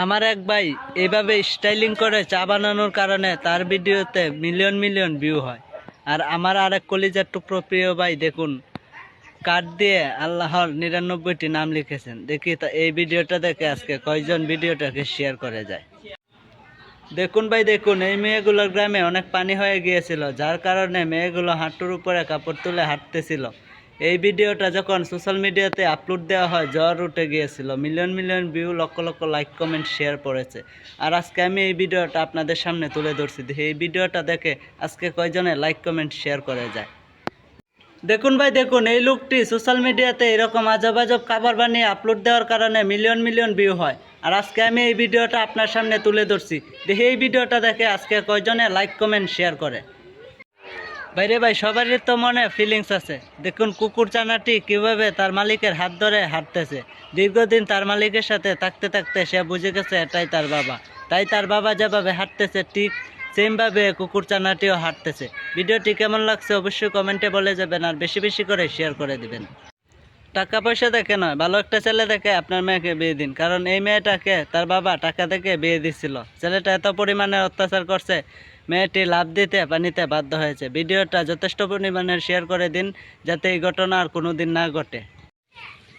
আমার এক ভাই এইভাবে স্টাইলিং করে চা বানানোর কারণে তার ভিডিওতে মিলিয়ন মিলিয়ন ভিউ হয়। আর আমার আরেক কলিজার টুকরো প্রিয় ভাই দেখুন কার্ড দিয়ে আল্লাহর 99টি নাম লিখেছেন। দেখি তা এই ভিডিওটা দেখে আজকে কয়জন ভিডিওটাকে শেয়ার করে যায়। দেখুন ভাই দেখুন, এই মেয়েগুলোর গ্রামে অনেক পানি হয়ে গিয়েছিল, যার কারণে মেয়েগুলো হাঁটুর উপরে কাপড় তুলে হাঁটতেছিল। এই ভিডিওটা যখন সোশ্যাল মিডিয়াতে আপলোড দেওয়া হয় জ্বর উঠে গিয়েছিল, million million view, lakh lakh like comment share পড়েছে। আর আজকে আমি এই ভিডিওটা আপনাদের সামনে তুলে ধরছি। এই ভিডিওটা দেখে আজকে কয়জনে লাইক কমেন্ট শেয়ার করে যায়। দেখুন ভাই দেখুন, এই লোকটি সোশ্যাল মিডিয়াতে এরকম আজব আজব খাবার বানিয়ে আপলোড দেওয়ার কারণে মিলিয়ন মিলিয়ন ভিউ হয়। আর আজকে আমি এই ভিডিওটা আপনার সামনে তুলে ধরছি। দেখি এই ভিডিওটা দেখে আজকে কয়জনে লাইক কমেন্ট শেয়ার করে। বাইরে ভাই সবারই তো মনে ফিলিংস আছে। দেখুন কুকুর চানাটি কিভাবে তার মালিকের হাত ধরে হাঁটতেছে। দীর্ঘদিন তার মালিকের সাথে থাকতে থাকতে সে বুঝে গেছে এটাই তার বাবা। তাই তার বাবা যেভাবে হাঁটতেছে ঠিক সেমভাবে কুকুর চানাটিও হাঁটতেছে। ভিডিওটি কেমন লাগছে অবশ্যই কমেন্টে বলে যাবেন, আর বেশি বেশি করে শেয়ার করে দিবেন। টাকা পয়সা দেখে নয়, ভালো একটা ছেলে দেখে আপনার মেয়েকে বিয়ে দিন, কারণ এই মেয়েটাকে তার বাবা টাকা থেকে বিয়ে দিচ্ছিল। ছেলেটা এত পরিমাণে অত্যাচার করছে, মেয়েটি লাভ দিতে পানিতে বাধ্য হয়েছে। ভিডিওটা যথেষ্ট পরিমাণে শেয়ার করে দিন, যাতে এই ঘটনা আর কোনো দিন না ঘটে।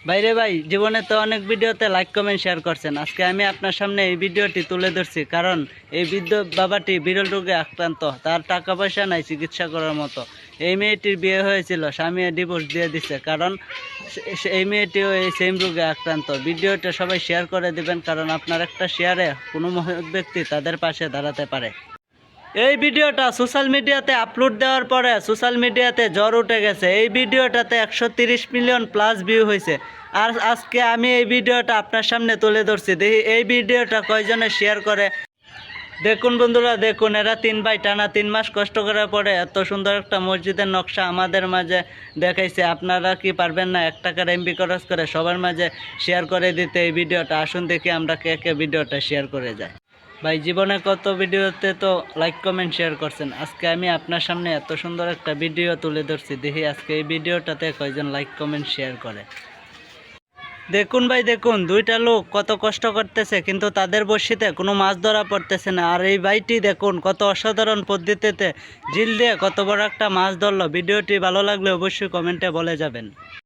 বাইরে ভাই জীবনে তো অনেক ভিডিওতে লাইক কমেন্ট শেয়ার করছেন, আজকে আমি আপনার সামনে এই ভিডিওটি তুলে ধরছি, কারণ এই বৃদ্ধ বাবাটি বিরল রোগে আক্রান্ত, তার টাকা পয়সা নাই চিকিৎসা করার মতো। এই মেয়েটির বিয়ে হয়েছিল, স্বামী ডিভোর্স দিয়ে দিচ্ছে, কারণ এই মেয়েটিও এই সেম রোগে আক্রান্ত। ভিডিওটা সবাই শেয়ার করে দিবেন, কারণ আপনার একটা শেয়ারে কোনো মহৎ ব্যক্তি তাদের পাশে দাঁড়াতে পারে। এই ভিডিওটা সোশ্যাল মিডিয়াতে আপলোড দেওয়ার পরে সোশ্যাল মিডিয়াতে জ্বর উঠে গেছে। এই ভিডিওটাতে 130 মিলিয়ন প্লাস ভিউ হয়েছে। আর আজকে আমি এই ভিডিওটা আপনার সামনে তুলে ধরছি। দেখি এই ভিডিওটা কয়জনে শেয়ার করে। দেখুন বন্ধুরা দেখুন, এরা 3 ভাই টানা 3 মাস কষ্ট করার পরে এত সুন্দর একটা মসজিদের নকশা আমাদের মাঝে দেখাইছে। আপনারা কি পারবেন না 1 টাকার এমবি খরচ করে সবার মাঝে শেয়ার করে দিতে এই ভিডিওটা? আসুন দেখি আমরা কে কে ভিডিওটা শেয়ার করে যাই। ভাই জীবনে কত ভিডিওতে তো লাইক কমেন্ট শেয়ার করছেন, আজকে আমি আপনার সামনে এত সুন্দর একটা ভিডিও তুলে ধরছি। দেখি আজকে এই ভিডিওটাতে কয়জন লাইক কমেন্ট শেয়ার করে। দেখুন ভাই দেখুন, 2টা লোক কত কষ্ট করতেছে, কিন্তু তাদের বড়শিতে কোনো মাছ ধরা পড়তেছে না। আর এই ভাইটি দেখুন কত অসাধারণ পদ্ধতিতে জিল দিয়ে কত বড় একটা মাছ ধরলো। ভিডিওটি ভালো লাগলে অবশ্যই কমেন্টে বলে যাবেন।